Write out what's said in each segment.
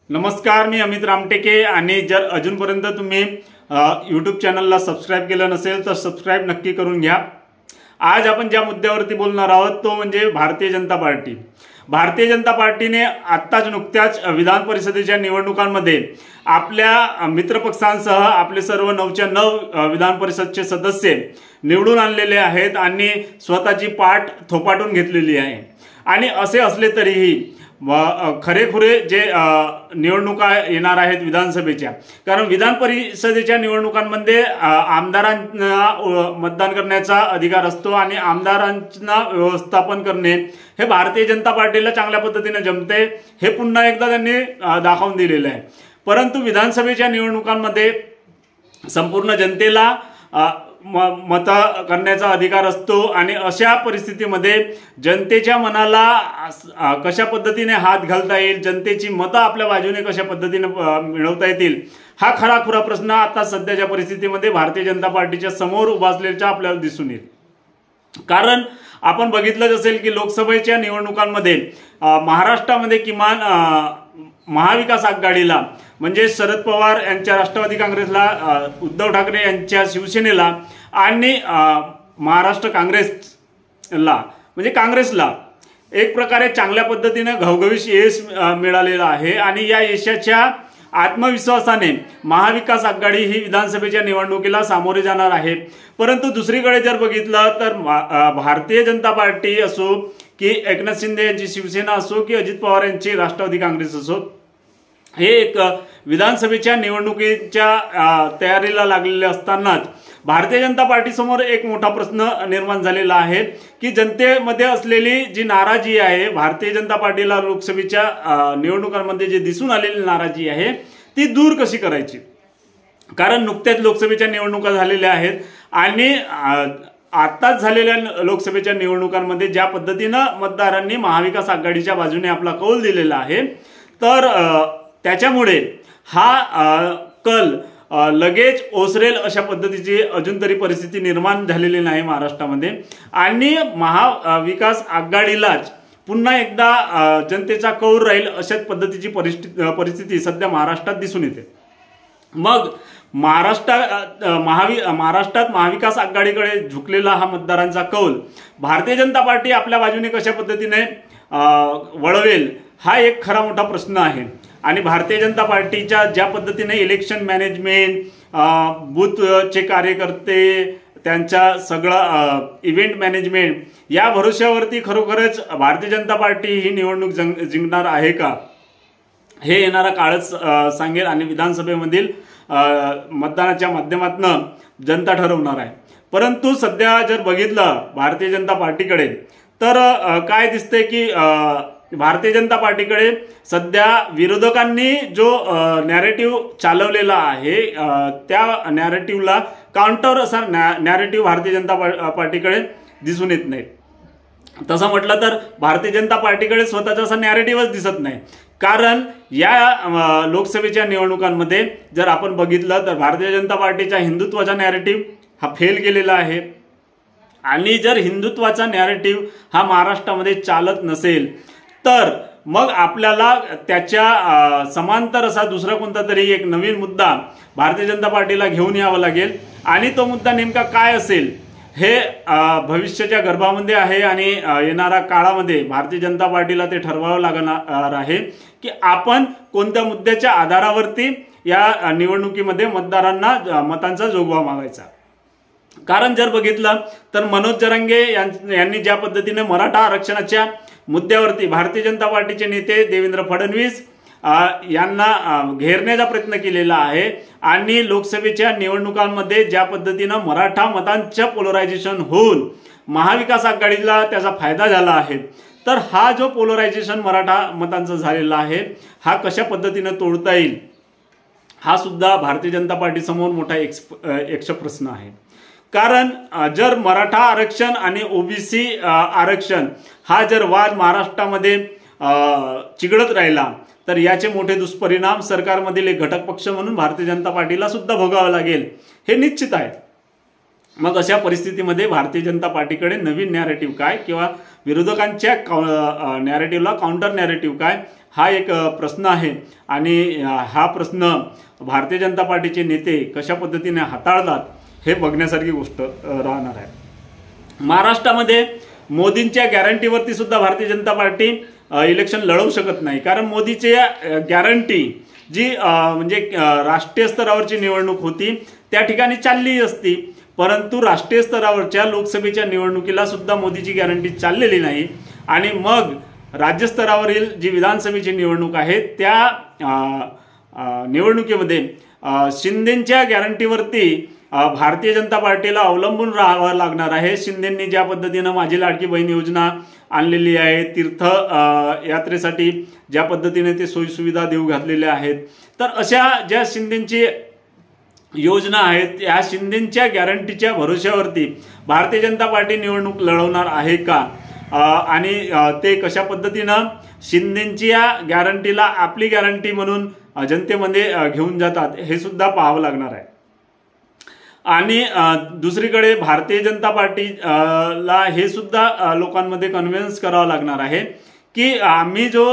नमस्कार, मी अमित रामटेके आणि जर अजूनपर्यंत तुम्ही यूट्यूब चॅनलला सबस्क्राइब केलं नसेल तर सबस्क्राइब नक्की करून घ्या। आज आपण ज्या मुद्द्यावरती बोलणार आहोत तो म्हणजे भारतीय जनता पार्टी। भारतीय जनता पार्टीने आत्ताच नुकत्याच विधान परिषदेच्या निवडणुकांमध्ये आपल्या मित्रपक्षांसह आपले सर्व 9च्या 9 विधान परिषदचे सदस्य निवडून आणलेले आहेत आणि स्वतःची पाठ थोपाटून घेतलेली आहे। आणि असे असले तरीही खरेखुरे जे निवडणुका येणार आहेत विधानसभेच्या, कारण विधान परिषदेच्या निवडणुकांमध्ये आमदारांना मतदान करण्याचा अधिकार असतो आणि आमदारांना व्यवस्थापन करणे हे भारतीय जनता पार्टीला चांगल्या पद्धतीने जमते, हे पुन्हा एकदा त्यांनी दाखवून दिलेले आहे। परंतु विधानसभेच्या निवडणुकांमध्ये संपूर्ण जनतेला मत करण्याचा अधिकार असतो आणि अशा परिस्थितीमध्ये जनतेच्या मनाला कशा पद्धतीने हात घालता येईल, जनतेची मतं आपल्या बाजूने कशा पद्धतीने मिळवता येतील, हा खराखुरा प्रश्न आता सध्याच्या परिस्थितीमध्ये भारतीय जनता पार्टीच्या समोर उभा असल्याचा आपल्याला दिसून येईल। कारण आपण बघितलं असेल की लोकसभेच्या निवडणुकांमध्ये महाराष्ट्रामध्ये किमान महाविकास आघाडीला म्हणजे शरद पवार यांच्या राष्ट्रवादी काँग्रेसला, उद्धव ठाकरे यांच्या शिवसेनेला आणि महाराष्ट्र काँग्रेसला म्हणजे काँग्रेसला एक प्रकारे चांगल्या पद्धतीने घवघवीत यश मिळालेलं आहे। आणि या यशाच्या आत्मविश्वासाने महाविकास आघाडी ही विधानसभेच्या निवडणुकीला सामोरे जाणार आहे। परंतु दुसरीकडे जर बघितलं तर भारतीय जनता पार्टी असो की एकनाथ शिंदे यांची शिवसेना असो की अजित पवार यांची राष्ट्रवादी काँग्रेस असो, हे एक विधानसभेच्या निवडणुकीच्या तयारीला लागलेले असतानाच भारतीय जनता पार्टी समोर एक मोठा प्रश्न निर्माण झालेला आहे की जनतेमध्ये असलेली जी नाराजी आहे, भारतीय जनता पार्टीला लोकसभेच्या निवडणुकांमध्ये जे दिसून आलेली नाराजी आहे ती दूर कशी करायची। कारण नुकत्याच लोकसभेच्या निवडणुका झालेल्या आहेत आणि आताच झालेल्या लोकसभेच्या निवडणुकांमध्ये ज्या पद्धतीनं मतदारांनी महाविकास आघाडीच्या बाजूने आपला कौल दिलेला आहे, तर त्याच्यामुळे हा कल लगेच ओसरेल अशा पद्धतीची अजून तरी परिस्थिती निर्माण झालेली नाही महाराष्ट्रामध्ये। आणि महाविकास आघाडीलाच पुन्हा एकदा जनतेचा कौल राहील अशाच पद्धतीची परिस्थिती सध्या महाराष्ट्रात दिसून येते। मग महाराष्ट्रात महाविकास आघाडीकडे झुकलेला हा मतदारांचा कौल भारतीय जनता पार्टी आपल्या बाजूने कशा पद्धतीने वळवेल हा एक खरा मोठा प्रश्न आहे। आणि भारतीय जनता पार्टीच्या ज्या पद्धतीने इलेक्शन मॅनेजमेंट, बूथचे कार्यकर्ते, त्यांच्या सगळं इव्हेंट मॅनेजमेंट या भरोश्यावरती खरोखरच भारतीय जनता पार्टी ही निवडणूक जिंकणार आहे का, हे येणारा काळच सांगेल आणि विधानसभेमधील मतदानाच्या माध्यमातून जनता ठरवणार आहे। परंतु सध्या जर बघितलं भारतीय जनता पार्टीकडे तर काय दिसतंय की भारतीय जनता पार्टीकडे सध्या विरोधकांनी जो नॅरेटिव्ह चालवलेला आहे त्या नॅरेटिव्हला काउंटर असा नॅरेटिव्ह भारतीय जनता पार्टीकडे दिसून येत नाही। तसं म्हटलं तर भारतीय जनता पार्टीकडे स्वतःचा असा नॅरेटिव्हच दिसत नाही। कारण या लोकसभेच्या निवडणुकांमध्ये जर आपण बघितलं तर भारतीय जनता पार्टीचा हिंदुत्वाचा नॅरेटिव्ह हा फेल गेलेला आहे। आणि जर हिंदुत्वाचा नॅरेटिव्ह हा महाराष्ट्रामध्ये चालत नसेल तर मग आपल्याला त्याच्या समांतर असा दुसरा कोणता तरी एक नवीन मुद्दा भारतीय जनता पार्टीला घेऊन यावा लागेल। आणि तो मुद्दा नेमका काय असेल हे भविष्याच्या गर्भामध्ये आहे आणि येणाऱ्या काळामध्ये भारतीय जनता पार्टीला ते ठरवावं लागणार आहे की आपण कोणत्या मुद्द्याच्या आधारावरती या निवडणुकीमध्ये मतदारांना मतांचा जोगवा मागायचा। कारण जर बघितलं तर मनोज जरांगे यांनी ज्या पद्धतीने मराठा आरक्षणाच्या मुद्द्यावरती भारतीय जनता पार्टीचे नेते देवेंद्र फडणवीस यांना घेरण्याचा प्रयत्न केलेला आहे आणि लोकसभेच्या निवडणुकांमध्ये ज्या पद्धतीनं मराठा मतांचं पोलरायझेशन होऊन महाविकास आघाडीला त्याचा फायदा झाला आहे, तर हा जो पोलरायझेशन मराठा मतांचा झालेला आहे हा कशा पद्धतीनं तोडता येईल हा सुद्धा भारतीय जनता पार्टीसमोर मोठा एक प्रश्न आहे। कारण जर मराठा आरक्षण आणि ओबीसी आरक्षण हा जर वाद महाराष्ट्रामध्ये चिघळत राहिला तर याचे मोठे दुष्परिणाम सरकारमधील एक घटक पक्ष म्हणून भारतीय जनता पार्टीला सुद्धा भोगावं लागेल हे निश्चित आहे। मग अशा परिस्थितीमध्ये भारतीय जनता पार्टीकडे नवीन नॅरेटिव्ह काय किंवा विरोधकांच्या नॅरेटिव्हला काउंटर नॅरेटिव्ह काय हा एक प्रश्न आहे आणि हा प्रश्न भारतीय जनता पार्टीचे नेते कशा पद्धतीने हाताळतात हे बघण्यासारखी गोष्ट राहणार आहे। महाराष्ट्रामध्ये मोदींच्या गॅरंटीवरती सुद्धा भारतीय जनता पार्टी इलेक्शन लढवू शकत नाही, कारण मोदीची गॅरंटी जी म्हणजे राष्ट्रीय स्तरावरची निवडणूक होती त्या ठिकाणी चालली असती, परंतु राष्ट्रीय स्तरावरच्या लोकसभेच्या निवडणुकीला सुद्धा मोदीची गॅरंटी चाललेली नाही आणि मग राज्य स्तरावरील जी विधानसभेची निवडणूक आहे त्या निवडणुकीमध्ये शिंदेंच्या गॅरंटीवरती भारतीय जनता पार्टीला अवलंबून राहावं लागणार आहे। शिंदेंनी ज्या पद्धतीनं माझी लाडकी बहीण योजना आणलेली आहे, तीर्थ यात्रेसाठी ज्या पद्धतीने ते सोयीसुविधा देऊ घातलेल्या आहेत, तर अशा ज्या शिंदेंची योजना आहेत या शिंदेंच्या गॅरंटीच्या भरोश्यावरती भारतीय जनता पार्टी निवडणूक लढवणार आहे का आणि ते कशा पद्धतीनं शिंदेंची या गॅरंटीला आपली गॅरंटी म्हणून जनतेमध्ये घेऊन जातात हे सुद्धा पाहावं लागणार आहे। आणि दुसरीकडे भारतीय जनता पार्टीला हे सुद्धा लोकांमध्ये कन्व्हिन्स करावं लागणार आहे की आम्ही जो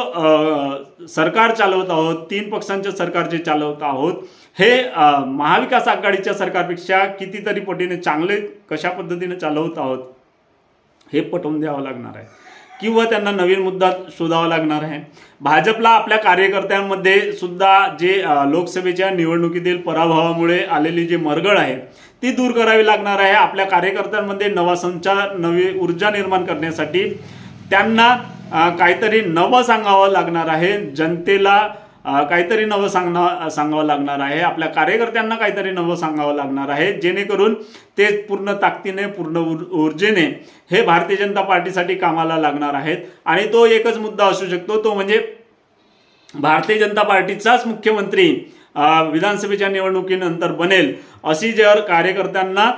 सरकार चालवत आहोत, 3 पक्षांच्या सरकारचे चालवत आहोत, हे महाविकास आघाडीच्या सरकारपेक्षा कितीतरी पटीने चांगले कशा पद्धतीने चालवत आहोत हे पटवून द्यावं लागणार आहे किंवा त्यांना नवीन मुद्दा शोधावा लागणार आहे। भाजपला आपल्या कार्यकर्त्यांमध्ये सुद्धा जे लोकसभेच्या निवडणुकीतील पराभवामुळे आलेली जी मरगळ आहे ती दूर करावी लागणार आहे। आपल्या कार्यकर्त्यांमध्ये नवा संचार, नवी ऊर्जा निर्माण करण्यासाठी त्यांना काहीतरी नवं सांगावं लागणार आहे, जनतेला काहीतरी नवं सांगावं लागणार आहे, आपल्या कार्यकर्त्यांना काहीतरी नवं सांगावं लागणार आहे, जेणेकरून ते पूर्ण ताकदीने, पूर्ण ऊर्जेने हे भारतीय जनता पार्टीसाठी कामाला लागणार आहेत। आणि तो एकच मुद्दा असू शकतो, तो म्हणजे भारतीय जनता पार्टीचाच मुख्यमंत्री विधानसभेच्या निवडणुकीनंतर बनेल अशी जर कार्यकर्त्यांना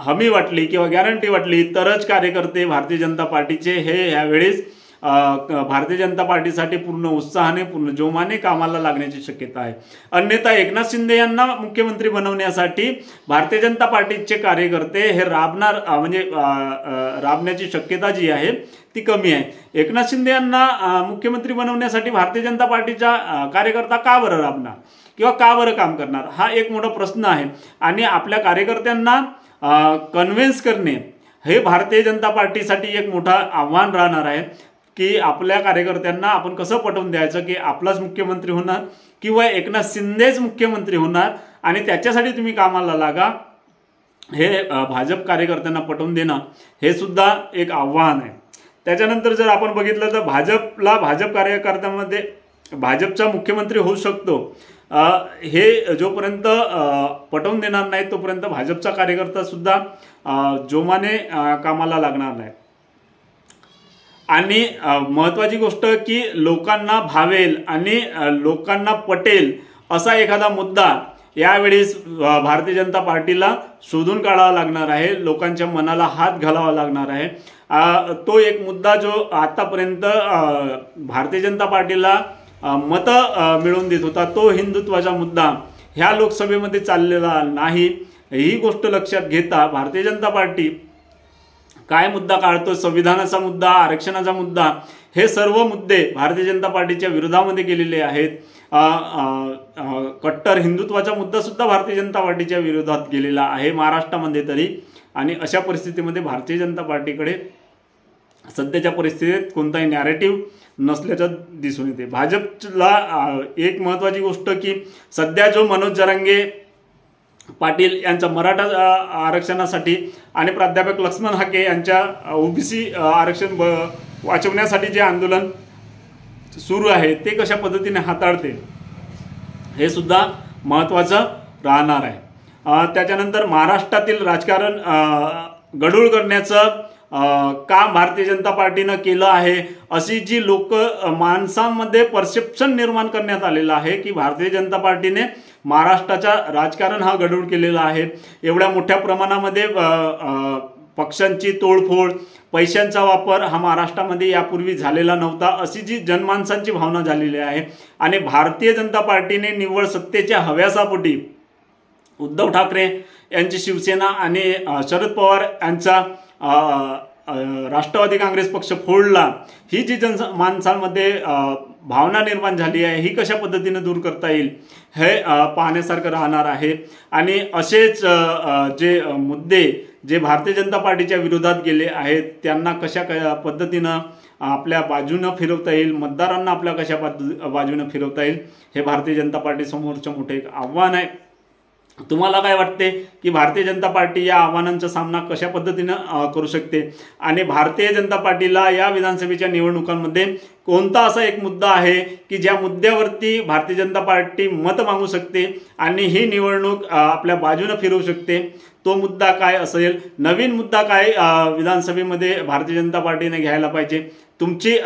हमी वाटली किंवा गॅरंटी वाटली तरच कार्यकर्ते भारतीय जनता पार्टीचे हे यावेळेस भारतीय जनता पार्टीसाठी पूर्ण उत्साहाने, पूर्ण जोमाने कामाला लागण्याची शक्यता आहे। अन्यथा एकनाथ शिंदे यांना मुख्यमंत्री बनवण्यासाठी भारतीय जनता पार्टीचे कार्यकर्ते हे राबण्याची शक्यता जी आहे ती कमी आहे। एकनाथ शिंदे यांना मुख्यमंत्री बनवण्यासाठी भारतीय जनता पार्टीचा कार्यकर्ता का बरं राबणार किंवा का बरं काम करणार हा एक मोठा प्रश्न आहे आणि आपल्या कार्यकर्त्यांना कन्व्हिन्स करणे हे भारतीय जनता पार्टीसाठी एक मोठा आव्हान राहणार आहे की आपल्या कार्यकर्त्यांना आपण कसं पटवून द्यायचं की आपलाच मुख्यमंत्री होणार किंवा एकनाथ शिंदेच मुख्यमंत्री होणार आणि त्याच्यासाठी तुम्ही कामाला लागा, हे भाजप कार्यकर्त्यांना पटवून देणं हे सुद्धा एक आव्हान आहे। त्याच्यानंतर जर आपण बघितलं तर भाजप कार्यकर्त्यांमध्ये भाजपचा मुख्यमंत्री होऊ शकतो हे जोपर्यंत पटवून देणार नाही तोपर्यंत भाजपचा कार्यकर्ता सुद्धा जोमाने कामाला लागणार नाही। आणि महत्त्वाची गोष्ट की लोकांना भावेल आणि लोकांना पटेल असा एखादा मुद्दा यावेळेस भारतीय जनता पार्टीला शोधून काढावा लागणार आहे, लोकांच्या मनाला हात घालावा लागणार आहे। तो एक मुद्दा जो आतापर्यंत भारतीय जनता पार्टीला मतं मिळवून देत होता तो हिंदुत्वाचा मुद्दा ह्या लोकसभेमध्ये चाललेला नाही। ही गोष्ट लक्षात घेता भारतीय जनता पार्टी काय मुद्दा काढतो, संविधानाचा मुद्दा, आरक्षणाचा मुद्दा, हे सर्व मुद्दे भारतीय जनता पार्टीच्या विरोधामध्ये गेलेले आहेत। कट्टर हिंदुत्वाचा मुद्दा सुद्धा भारतीय जनता पार्टीच्या विरोधात गेलेला आहे महाराष्ट्रामध्ये तरी। आणि अशा परिस्थितीमध्ये भारतीय जनता पार्टीकडे सध्याच्या परिस्थितीत कोणताही नॅरेटिव्ह नसल्याचं दिसून येते। भाजपला एक महत्त्वाची गोष्ट की सध्या जो मनोज जरांगे पाटील यांचा मराठा आरक्षणासाठी आणि प्राध्यापक लक्ष्मण हाके यांच्या ओबीसी आरक्षण वाचवण्यासाठी जे आंदोलन सुरू आहे ते कशा पद्धतीने हाताळते हे सुद्धा महत्त्वाचं राहणार आहे। त्याच्यानंतर महाराष्ट्रातील राजकारण गढूळ करण्याचं काम भारतीय जनता पार्टीनं केलं आहे अशी जी माणसांमध्ये परसेप्शन निर्माण करण्यात आलेलं आहे की भारतीय जनता पार्टीने महाराष्ट्राचा राजकारण हा गढूळ केलेला आहे। एवढ्या मोठ्या प्रमाणामध्ये पक्षांची तोडफोड, पैशांचा वापर हा महाराष्ट्रामध्ये यापूर्वी झालेला नव्हता अशी जी जनमानसांची भावना झालेली आहे। आणि भारतीय जनता पार्टीने निव्वळ सत्तेच्या हव्यासापोटी उद्धव ठाकरे यांची शिवसेना आणि शरद पवार यांचा राष्ट्रवादी काँग्रेस पक्ष फोडला, ही जी माणसांमध्ये भावना निर्माण झाली आहे ही कशा पद्धतीने दूर करता येईल हे पाहण्यासारखं राहणार आहे। आणि असेच जे मुद्दे जे भारतीय जनता पार्टीच्या विरोधात गेले आहेत त्यांना कशा पद्धतीनं आपल्या बाजूनं फिरवता येईल, मतदारांना आपल्या कशा बाजूनं फिरवता येईल, हे भारतीय जनता पार्टी समोरचं मोठं एक आव्हान आहे। तुम्हाला काय वाटते की भारतीय जनता पार्टी या आव्हानांचा सामना कशा पद्धतीनं करू शकते आणि भारतीय जनता पार्टीला या विधानसभेच्या निवडणुकांमध्ये कोणता असा एक मुद्दा आहे की ज्या मुद्द्यावरती भारतीय जनता पार्टी मत मागू शकते आणि ही निवडणूक आपल्या बाजूने फिरवू शकते, तो मुद्दा काय असेल, नवीन मुद्दा काय विधानसभेमध्ये भारतीय जनता पार्टीने घ्यायला पाहिजे, तुमची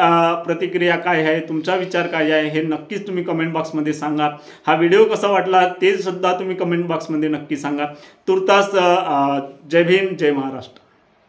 प्रतिक्रिया काय आहे, तुमचा विचार काय आहे हे नक्कीच तुम्ही कमेंट बॉक्समध्ये सांगा। हा व्हिडिओ कसा वाटला ते सुद्धा तुम्ही कमेंट बॉक्समध्ये नक्की सांगा। तुर्तास जय भीम, जय महाराष्ट्र।